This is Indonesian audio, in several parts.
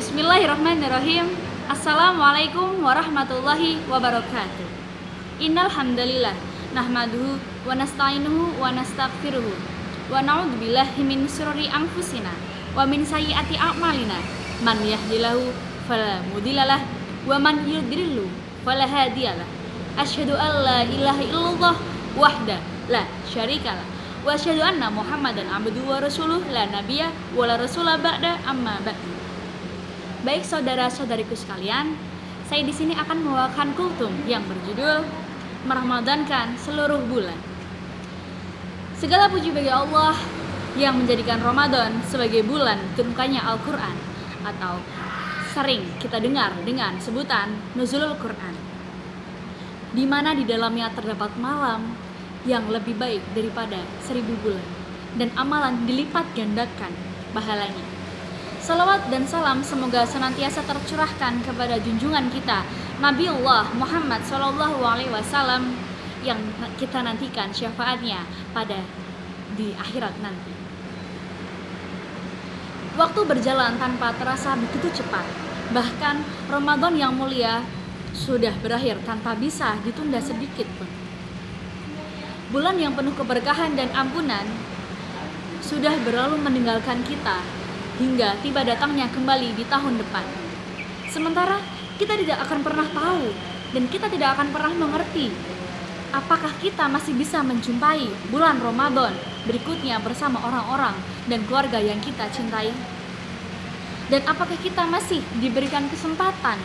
Bismillahirrahmanirrahim. Assalamualaikum warahmatullahi wabarakatuh. Innal hamdalillah nahmaduhu wa nasta'inuhu wa nastaghfiruhu wa na'udzubillahi min syururi anfusina wa min sayyiati a'malina. Man yahdihillahu fala mudhillalah wa man yudhlilhu fala hadiyalah. Asyhadu an la ilaha illallah wahda la syarikalah wa asyhadu anna Muhammadan abduhu wa rasuluh la nabiyya wa la rasula ba'da amma ba'du. Baik saudara-saudariku sekalian, saya di sini akan membawakan kultum yang berjudul meramadankan seluruh bulan. Segala puji bagi Allah yang menjadikan Ramadan sebagai bulan turunkannya Al-Quran, atau sering kita dengar dengan sebutan Nuzulul Quran, di mana di dalamnya terdapat malam yang lebih baik daripada 1000 bulan dan amalan dilipat gandakan pahalanya. Salawat dan salam semoga senantiasa tercurahkan kepada junjungan kita Nabiullah Muhammad SAW yang kita nantikan syafaatnya pada di akhirat nanti. Waktu berjalan tanpa terasa begitu cepat. Bahkan Ramadan yang mulia sudah berakhir tanpa bisa ditunda sedikit pun. Bulan yang penuh keberkahan dan ampunan sudah berlalu meninggalkan kita hingga tiba datangnya kembali di tahun depan. Sementara kita tidak akan pernah tahu dan kita tidak akan pernah mengerti apakah kita masih bisa menjumpai bulan Ramadan berikutnya bersama orang-orang dan keluarga yang kita cintai. Dan apakah kita masih diberikan kesempatan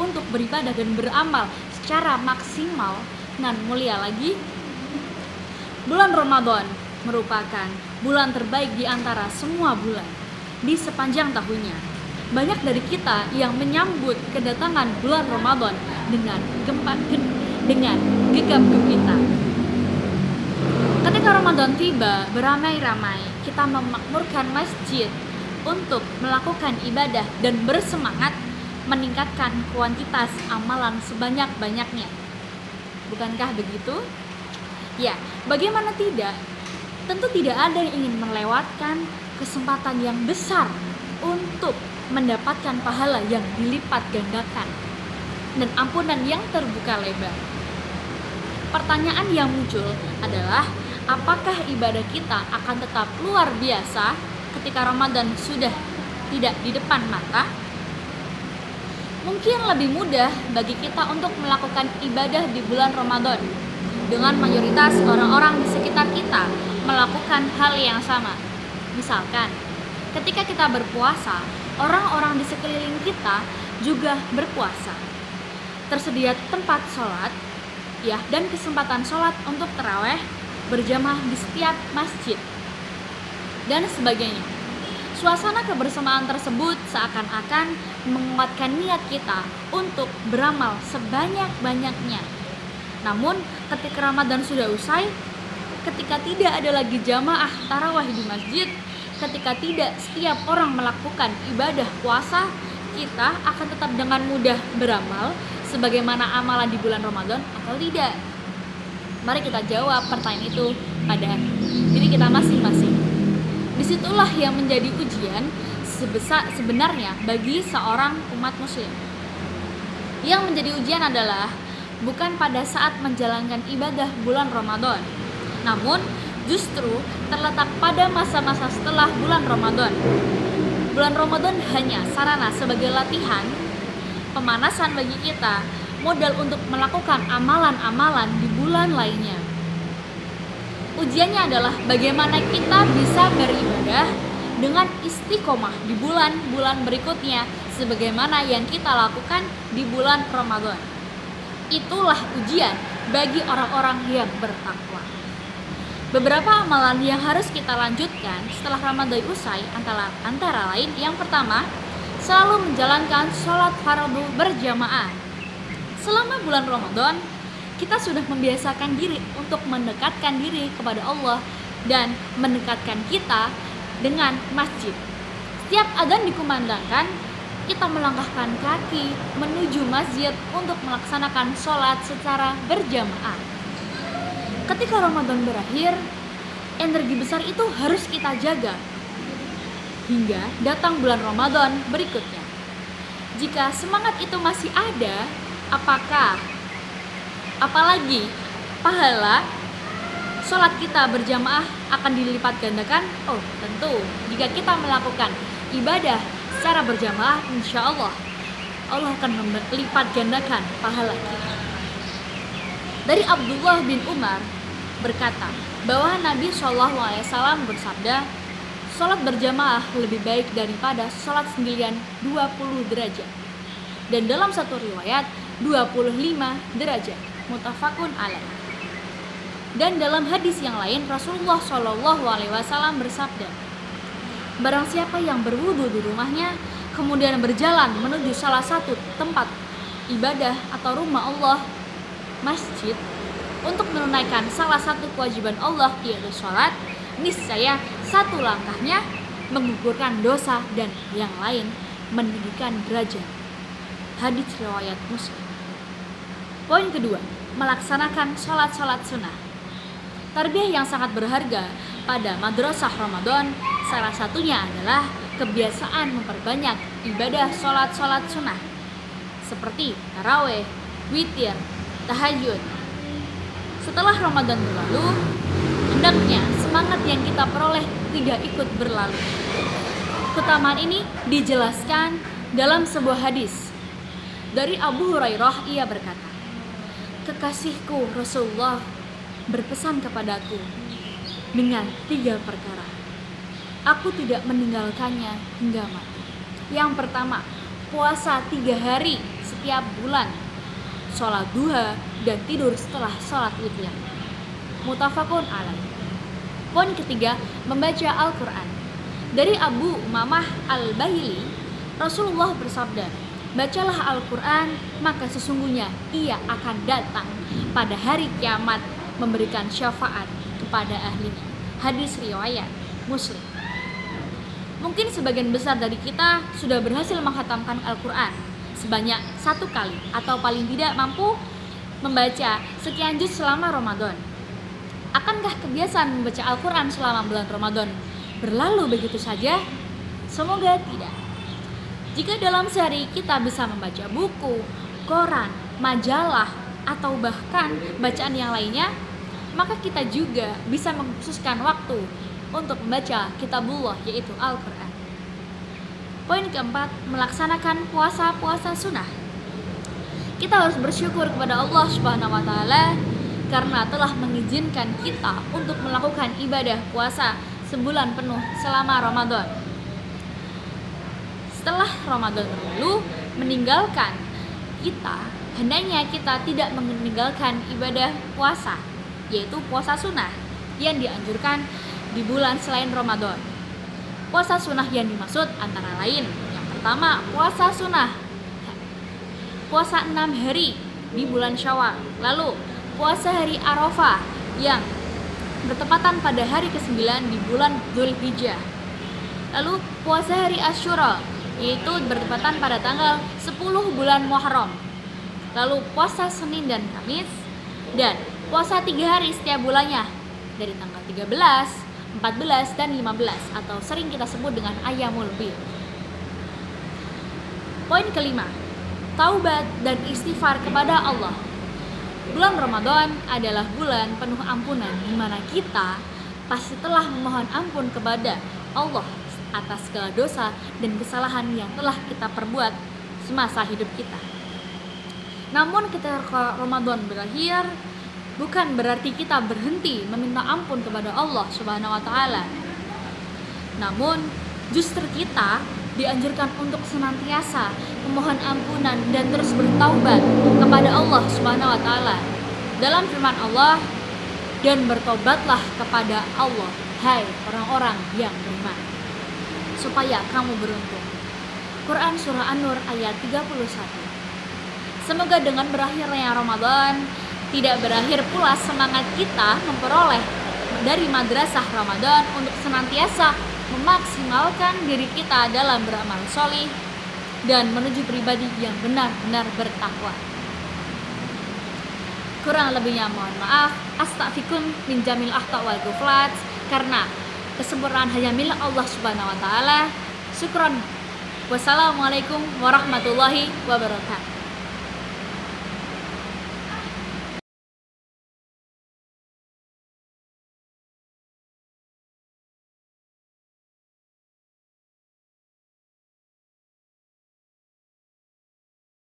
untuk beribadah dan beramal secara maksimal dan mulia lagi? Bulan Ramadan merupakan bulan terbaik di antara semua bulan di sepanjang tahunnya. Banyak dari kita yang menyambut kedatangan bulan Ramadan dengan gegap gempita. Ketika Ramadan tiba, beramai-ramai kita memakmurkan masjid untuk melakukan ibadah dan bersemangat meningkatkan kuantitas amalan sebanyak-banyaknya. Bukankah begitu? Ya, bagaimana tidak? Tentu tidak ada yang ingin melewatkan kesempatan yang besar untuk mendapatkan pahala yang dilipat gandakan dan ampunan yang terbuka lebar. Pertanyaan yang muncul adalah, apakah ibadah kita akan tetap luar biasa ketika Ramadan sudah tidak di depan mata? Mungkin lebih mudah bagi kita untuk melakukan ibadah di bulan Ramadan dengan mayoritas orang-orang di sekitar kita melakukan hal yang sama. Misalkan, ketika kita berpuasa, orang-orang di sekeliling kita juga berpuasa. Tersedia tempat sholat, ya, dan kesempatan sholat untuk tarawih berjamaah di setiap masjid, dan sebagainya. Suasana kebersamaan tersebut seakan-akan menguatkan niat kita untuk beramal sebanyak-banyaknya. Namun, ketika Ramadan sudah usai, ketika tidak ada lagi jamaah tarawih di masjid, ketika tidak setiap orang melakukan ibadah puasa, kita akan tetap dengan mudah beramal sebagaimana amalan di bulan Ramadan atau tidak? Mari kita jawab pertanyaan itu pada diri kita masing-masing. Disitulah yang menjadi ujian sebenarnya bagi seorang umat muslim. Yang menjadi ujian adalah bukan pada saat menjalankan ibadah bulan Ramadan, namun justru terletak pada masa-masa setelah bulan Ramadan. Bulan Ramadan hanya sarana sebagai latihan, pemanasan bagi kita, modal untuk melakukan amalan-amalan di bulan lainnya. Ujiannya adalah bagaimana kita bisa beribadah dengan istiqomah di bulan-bulan berikutnya sebagaimana yang kita lakukan di bulan Ramadan. Itulah ujian bagi orang-orang yang bertakwa. Beberapa amalan yang harus kita lanjutkan setelah Ramadan usai antara lain, yang pertama, selalu menjalankan sholat fardu berjamaah. Selama bulan Ramadan, kita sudah membiasakan diri untuk mendekatkan diri kepada Allah dan mendekatkan kita dengan masjid. Setiap adzan dikumandangkan, kita melangkahkan kaki menuju masjid untuk melaksanakan sholat secara berjamaah. Ketika Ramadan berakhir, energi besar itu harus kita jaga hingga datang bulan Ramadan berikutnya. Jika semangat itu masih ada, apalagi pahala sholat kita berjamaah akan dilipat gandakan? Oh, tentu. Jika kita melakukan ibadah secara berjamaah, insya Allah akan melipat gandakan pahala kita. Dari Abdullah bin Umar berkata bahwa Nabi SAW bersabda, sholat berjamaah lebih baik daripada sholat sendirian 20 derajat. Dan dalam satu riwayat 25 derajat. Muttafaqun alaih. Dan dalam hadis yang lain Rasulullah SAW bersabda, barang siapa yang berwudu di rumahnya kemudian berjalan menuju salah satu tempat ibadah atau rumah Allah, masjid, untuk menunaikan salah satu kewajiban Allah, yaitu sholat, niscaya satu langkahnya menggugurkan dosa dan yang lain meninggikan derajat. Hadis riwayat Muslim. Poin kedua, melaksanakan sholat sunnah. Tarbiyah yang sangat berharga pada madrasah Ramadan salah satunya adalah kebiasaan memperbanyak ibadah sholat sunnah seperti taraweh, witir, tahajud. Setelah Ramadan berlalu, hendaknya semangat yang kita peroleh tidak ikut berlalu. Keutamaan ini dijelaskan dalam sebuah hadis dari Abu Hurairah. Ia berkata, kekasihku Rasulullah berpesan kepadaku dengan 3 perkara. Aku tidak meninggalkannya hingga mati. Yang pertama, puasa 3 hari setiap bulan, sholat duha, dan tidur setelah sholat witir. Muttafaqun alaih. Poin ketiga, membaca Al-Quran. Dari Abu Umamah Al-Bahili, Rasulullah bersabda, bacalah Al-Quran, maka sesungguhnya ia akan datang pada hari kiamat memberikan syafaat kepada ahlinya. Hadis riwayat Muslim. Mungkin sebagian besar dari kita sudah berhasil menghatamkan Al-Quran sebanyak 1 kali atau paling tidak mampu membaca sekian juz selama Ramadan. Akankah kebiasaan membaca Al-Quran selama bulan Ramadan berlalu begitu saja? Semoga tidak. Jika dalam sehari kita bisa membaca buku, koran, majalah, atau bahkan bacaan yang lainnya, maka kita juga bisa mengkhususkan waktu untuk membaca kitabullah, yaitu Al-Quran. Poin keempat, melaksanakan puasa sunnah. Kita harus bersyukur kepada Allah Subhanahu wa Ta'ala karena telah mengizinkan kita untuk melakukan ibadah puasa sebulan penuh selama Ramadan. Setelah Ramadan berlalu, hendaknya kita tidak meninggalkan ibadah puasa, yaitu puasa sunnah yang dianjurkan di bulan selain Ramadan. Puasa sunnah yang dimaksud antara lain, yang pertama, puasa sunnah puasa 6 hari di bulan Syawal. Lalu puasa hari Arafah yang bertepatan pada hari ke-9 di bulan Dzulhijjah. Lalu puasa hari Asyura, yaitu bertepatan pada tanggal 10 bulan Muharram. Lalu puasa Senin dan Kamis, dan puasa 3 hari setiap bulannya dari tanggal 13, 14, dan 15 atau sering kita sebut dengan Ayyamul Bid. Poin kelima, taubat dan istighfar kepada Allah. Bulan Ramadan adalah bulan penuh ampunan, di mana kita pasti telah memohon ampun kepada Allah atas segala dosa dan kesalahan yang telah kita perbuat semasa hidup kita. Namun ketika Ramadan berakhir, bukan berarti kita berhenti meminta ampun kepada Allah Subhanahu wa Ta'ala. Namun justru kita dianjurkan untuk senantiasa memohon ampunan dan terus bertaubat kepada Allah Subhanahu wa Ta'ala. Dalam firman Allah, dan bertobatlah kepada Allah, hai orang-orang yang beriman, supaya kamu beruntung. Quran Surah An-Nur ayat 31. Semoga dengan berakhirnya Ramadan tidak berakhir pula semangat kita memperoleh dari madrasah Ramadan untuk senantiasa memaksimalkan diri kita dalam beramal sholih dan menuju pribadi yang benar-benar bertakwa. Kurang lebihnya mohon maaf. Astaghfirukum min jamil akhta wal ghuflat, karena kesempurnaan hanya milik Allah Subhanahu wa Ta'ala. Syukron Wassalamualaikum warahmatullahi wabarakatuh.